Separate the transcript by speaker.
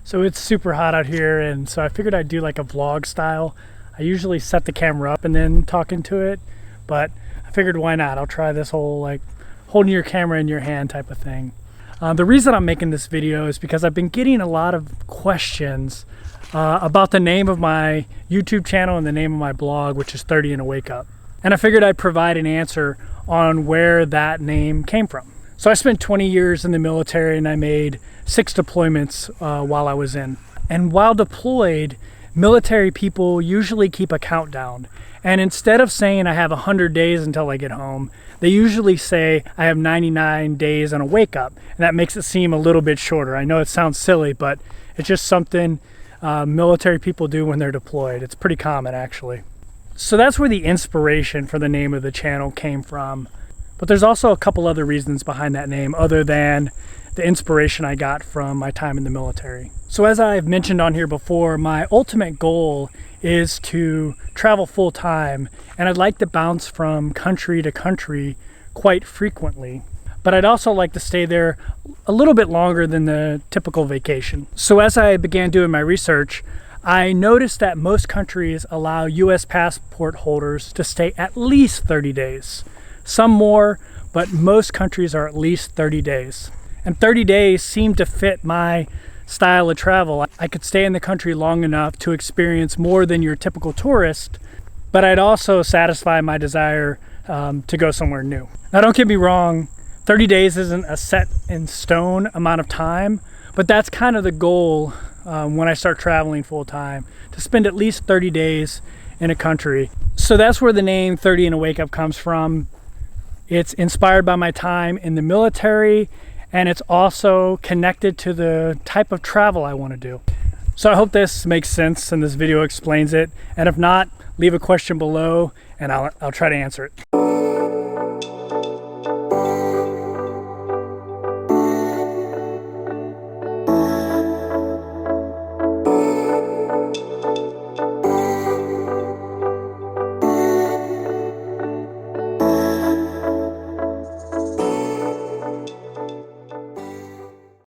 Speaker 1: So it's super hot out here, and so I figured I'd do like a vlog style. I usually set the camera up and then talk into it, but I figured why not? I'll try this whole like holding your camera in your hand type of thing. The reason I'm making this video is because I've been getting a lot of questions about the name of my YouTube channel and the name of my blog, which is 30 and a Wake Up. And I figured I'd provide an answer on where that name came from. So I spent 20 years in the military and I made 6 deployments while I was in. And while deployed, military people usually keep a countdown. And instead of saying I have 100 days until I get home, they usually say I have 99 days on a wake up. And that makes it seem a little bit shorter. I know it sounds silly, but it's just something military people do when they're deployed. It's pretty common, actually. So that's where the inspiration for the name of the channel came from. But there's also a couple other reasons behind that name other than the inspiration I got from my time in the military. So as I've mentioned on here before, my ultimate goal is to travel full time, and I'd like to bounce from country to country quite frequently. But I'd also like to stay there a little bit longer than the typical vacation. So as I began doing my research, I noticed that most countries allow US passport holders to stay at least 30 days. Some more, but most countries are at least 30 days. And 30 days seemed to fit my style of travel. I could stay in the country long enough to experience more than your typical tourist, but I'd also satisfy my desire to go somewhere new. Now don't get me wrong, 30 days isn't a set in stone amount of time, but that's kind of the goal when I start traveling full time, to spend at least 30 days in a country. So that's where the name 30 and a Wake Up comes from. It's inspired by my time in the military, and it's also connected to the type of travel I want to do. So I hope this makes sense and this video explains it. And if not, leave a question below and I'll try to answer it.